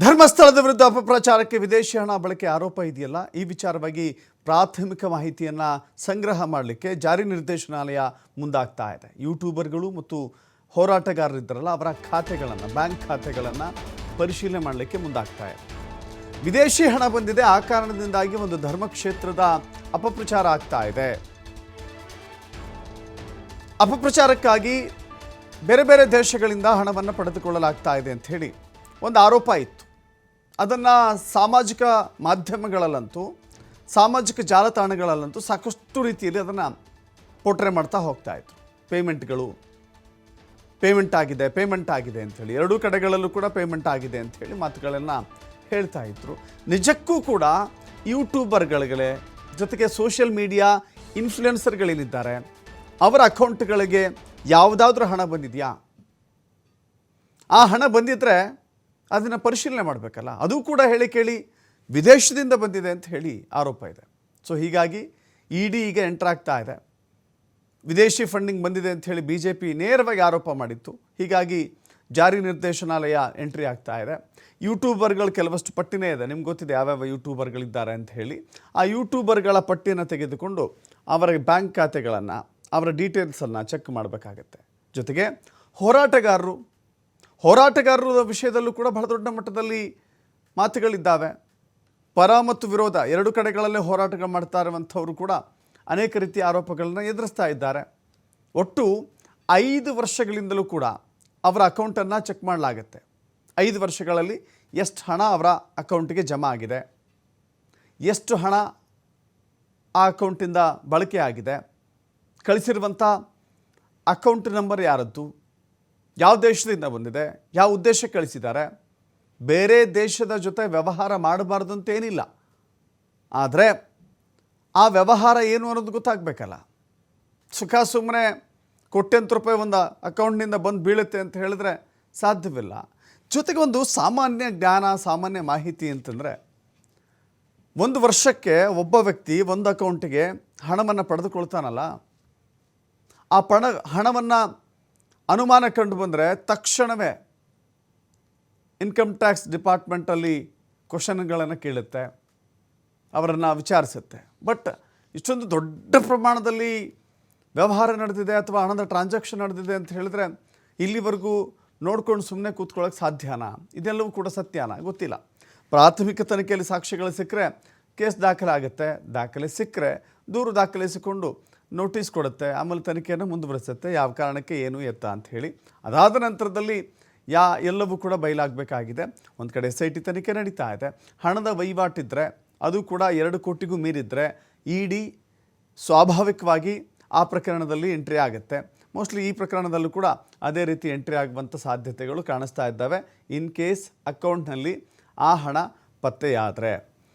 ಧರ್ಮಸ್ಥಳದ ವಿರುದ್ಧ ಅಪಪ್ರಚಾರಕ್ಕೆ ವಿದೇಶಿ ಹಣ ಬಳಕೆ ಆರೋಪ ಇದೆಯಲ್ಲ, ಈ ವಿಚಾರವಾಗಿ ಪ್ರಾಥಮಿಕ ಮಾಹಿತಿಯನ್ನು ಸಂಗ್ರಹ ಮಾಡಲಿಕ್ಕೆ ಜಾರಿ ನಿರ್ದೇಶನಾಲಯ ಮುಂದಾಗ್ತಾ ಇದೆ. ಯೂಟ್ಯೂಬರ್ಗಳು ಮತ್ತು ಹೋರಾಟಗಾರರಿದ್ದಾರಲ್ಲ, ಅವರ ಖಾತೆಗಳನ್ನು, ಬ್ಯಾಂಕ್ ಖಾತೆಗಳನ್ನು ಪರಿಶೀಲನೆ ಮಾಡಲಿಕ್ಕೆ ಮುಂದಾಗ್ತಾ ಇದೆ. ವಿದೇಶಿ ಹಣ ಬಂದಿದೆ, ಆ ಕಾರಣದಿಂದಾಗಿ ಒಂದು ಧರ್ಮಕ್ಷೇತ್ರದ ಅಪಪ್ರಚಾರ ಆಗ್ತಾ ಇದೆ. ಅಪಪ್ರಚಾರಕ್ಕಾಗಿ ಬೇರೆ ಬೇರೆ ದೇಶಗಳಿಂದ ಹಣವನ್ನು ಪಡೆದುಕೊಳ್ಳಲಾಗ್ತಾ ಇದೆ ಅಂತ ಹೇಳಿ ಒಂದು ಆರೋಪ ಇತ್ತು. ಅದನ್ನು ಸಾಮಾಜಿಕ ಮಾಧ್ಯಮಗಳಲ್ಲಂತೂ, ಸಾಮಾಜಿಕ ಜಾಲತಾಣಗಳಲ್ಲಂತೂ ಸಾಕಷ್ಟು ರೀತಿಯಲ್ಲಿ ಅದನ್ನು ಪೋಟ್ರೆ ಮಾಡ್ತಾ ಹೋಗ್ತಾ ಇದ್ರು. ಪೇಮೆಂಟ್ ಆಗಿದೆ ಅಂಥೇಳಿ, ಎರಡೂ ಕಡೆಗಳಲ್ಲೂ ಕೂಡ ಪೇಮೆಂಟ್ ಆಗಿದೆ ಅಂಥೇಳಿ ಮಾತುಗಳನ್ನು ಹೇಳ್ತಾ ಇದ್ರು. ನಿಜಕ್ಕೂ ಕೂಡ ಯೂಟ್ಯೂಬರ್ಗಳಿಗೆ ಜೊತೆಗೆ ಸೋಷಿಯಲ್ ಮೀಡಿಯಾ ಇನ್ಫ್ಲುಯೆನ್ಸರ್ಗಳೇನಿದ್ದಾರೆ ಅವರ ಅಕೌಂಟ್ಗಳಿಗೆ ಯಾವುದಾದ್ರೂ ಹಣ ಬಂದಿದೆಯಾ? ಆ ಹಣ ಬಂದಿದ್ದರೆ ಅದನ್ನು ಪರಿಶೀಲನೆ ಮಾಡಬೇಕಲ್ಲ. ಅದು ಕೂಡ ಹೇಳಿ ಕೇಳಿ ವಿದೇಶದಿಂದ ಬಂದಿದೆ ಅಂತ ಹೇಳಿ ಆರೋಪ ಇದೆ. ಸೊ ಹೀಗಾಗಿ ಇಡಿ ಈಗ ಎಂಟರ್ ಆಗ್ತಾ ಇದೆ. ವಿದೇಶಿ ಫಂಡಿಂಗ್ ಬಂದಿದೆ ಅಂತ ಹೇಳಿ BJP ನೇರವಾಗಿ ಆರೋಪ ಮಾಡಿತ್ತು. ಹೀಗಾಗಿ ಜಾರಿ ನಿರ್ದೇಶನಾಲಯ ಎಂಟ್ರಿ ಆಗ್ತಾ ಇದೆ. ಯೂಟ್ಯೂಬರ್ಗಳು ಕೆಲವಷ್ಟು ಪಟ್ಟಿನೇ ಇದೆ, ನಿಮ್ಗೆ ಗೊತ್ತಿದೆ ಯಾವ್ಯಾವ ಯೂಟ್ಯೂಬರ್ಗಳಿದ್ದಾರೆ ಅಂತ ಹೇಳಿ. ಆ ಯೂಟ್ಯೂಬರ್ಗಳ ಪಟ್ಟಿಯನ್ನು ತೆಗೆದುಕೊಂಡು ಅವರ ಬ್ಯಾಂಕ್ ಖಾತೆಗಳನ್ನು, ಅವರ ಡೀಟೇಲ್ಸನ್ನು ಚೆಕ್ ಮಾಡಬೇಕಾಗತ್ತೆ. ಜೊತೆಗೆ ಹೋರಾಟಗಾರರ ವಿಷಯದಲ್ಲೂ ಕೂಡ ಬಹಳ ದೊಡ್ಡ ಮಟ್ಟದಲ್ಲಿ ಮಾತುಗಳಿದ್ದಾವೆ. ಪರ ಮತ್ತು ವಿರೋಧ ಎರಡು ಕಡೆಗಳಲ್ಲೇ ಹೋರಾಟ ಮಾಡ್ತಾ ಇರುವಂಥವರು ಕೂಡ ಅನೇಕ ರೀತಿಯ ಆರೋಪಗಳನ್ನು ಎದುರಿಸ್ತಾ ಇದ್ದಾರೆ. ಒಟ್ಟು 5 ವರ್ಷಗಳಿಂದಲೂ ಕೂಡ ಅವರ ಅಕೌಂಟನ್ನು ಚೆಕ್ ಮಾಡಲಾಗುತ್ತೆ. 5 ವರ್ಷಗಳಲ್ಲಿ ಎಷ್ಟು ಹಣ ಅವರ ಅಕೌಂಟಿಗೆ ಜಮಾ ಆಗಿದೆ, ಎಷ್ಟು ಹಣ ಆ ಅಕೌಂಟಿಂದ ಬಳಕೆ ಆಗಿದೆ, ಕಳಿಸಿರುವಂಥ ಅಕೌಂಟ್ ನಂಬರ್ ಯಾರದ್ದು, ಯಾವ ದೇಶದಿಂದ ಬಂದಿದೆ, ಯಾವ ಉದ್ದೇಶಕ್ಕೆ ಕಳಿಸಿದ್ದಾರೆ. ಬೇರೆ ದೇಶದ ಜೊತೆ ವ್ಯವಹಾರ ಮಾಡಬಾರ್ದು ಅಂತೇನಿಲ್ಲ, ಆದರೆ ಆ ವ್ಯವಹಾರ ಏನು ಅನ್ನೋದು ಗೊತ್ತಾಗಬೇಕಲ್ಲ. ಸುಮ್ಮನೆ ಕೋಟ್ಯಂತರ ರೂಪಾಯಿ ಒಂದು ಅಕೌಂಟ್ನಿಂದ ಬಂದು ಬೀಳುತ್ತೆ ಅಂತ ಹೇಳಿದ್ರೆ ಸಾಧ್ಯವಿಲ್ಲ. ಜೊತೆಗೆ ಒಂದು ಸಾಮಾನ್ಯ ಜ್ಞಾನ, ಸಾಮಾನ್ಯ ಮಾಹಿತಿ ಅಂತಂದರೆ, ಒಂದು ವರ್ಷಕ್ಕೆ ಒಬ್ಬ ವ್ಯಕ್ತಿ ಒಂದು ಅಕೌಂಟಿಗೆ ಹಣವನ್ನು ಪಡೆದುಕೊಳ್ತಾನಲ್ಲ, ಆ ಹಣವನ್ನು ಅನುಮಾನ ಕಂಡು ಬಂದರೆ ತಕ್ಷಣವೇ ಇನ್ಕಮ್ ಟ್ಯಾಕ್ಸ್ ಡಿಪಾರ್ಟ್ಮೆಂಟಲ್ಲಿ ಕ್ವಶನ್ಗಳನ್ನು ಕೇಳುತ್ತೆ, ಅವರನ್ನು ವಿಚಾರಿಸುತ್ತೆ. ಬಟ್ ಇಷ್ಟೊಂದು ದೊಡ್ಡ ಪ್ರಮಾಣದಲ್ಲಿ ವ್ಯವಹಾರ ನಡೆದಿದೆ ಅಥವಾ ಹಣದ ಟ್ರಾನ್ಸಾಕ್ಷನ್ ನಡೆದಿದೆ ಅಂತ ಹೇಳಿದ್ರೆ ಇಲ್ಲಿವರೆಗೂ ನೋಡ್ಕೊಂಡು ಸುಮ್ಮನೆ ಕೂತ್ಕೊಳ್ಳೋಕೆ ಸಾಧ್ಯನಾ? ಇದೆಲ್ಲವೂ ಕೂಡ ಸತ್ಯನಾ? ಗೊತ್ತಿಲ್ಲ. ಪ್ರಾಥಮಿಕ ತನಿಖೆಯಲ್ಲಿ ಸಾಕ್ಷ್ಯಗಳು ಸಿಕ್ಕರೆ ಕೇಸ್ ದಾಖಲೆ ಆಗುತ್ತೆ, ದಾಖಲೆ ಸಿಕ್ಕರೆ ದೂರು ದಾಖಲಿಸಿಕೊಂಡು ನೋಟಿಸ್ ಕೊಡುತ್ತೆ, ಆಮೇಲೆ ತನಿಖೆಯನ್ನು ಮುಂದುವರಿಸುತ್ತೆ, ಯಾವ ಕಾರಣಕ್ಕೆ ಏನು ಎತ್ತ ಅಂತ ಹೇಳಿ. ಅದಾದ ನಂತರದಲ್ಲಿ ಎಲ್ಲವೂ ಕೂಡ ಬಯಲಾಗಬೇಕಾಗಿದೆ. ಒಂದು ಕಡೆ SIT ತನಿಖೆ ನಡೀತಾ ಇದೆ. ಹಣದ ವಹಿವಾಟಿದ್ದರೆ, ಅದು ಕೂಡ 2 ಕೋಟಿಗೂ ಮೀರಿದರೆ ಇಡಿ ಸ್ವಾಭಾವಿಕವಾಗಿ ಆ ಪ್ರಕರಣದಲ್ಲಿ ಎಂಟ್ರಿ ಆಗುತ್ತೆ. ಮೋಸ್ಟ್ಲಿ ಈ ಪ್ರಕರಣದಲ್ಲೂ ಕೂಡ ಅದೇ ರೀತಿ ಎಂಟ್ರಿ ಆಗುವಂಥ ಸಾಧ್ಯತೆಗಳು ಕಾಣಿಸ್ತಾ ಇದ್ದಾವೆ, ಇನ್ ಕೇಸ್ ಅಕೌಂಟ್ನಲ್ಲಿ ಆ ಹಣ ಪತ್ತೆಯಾದರೆ.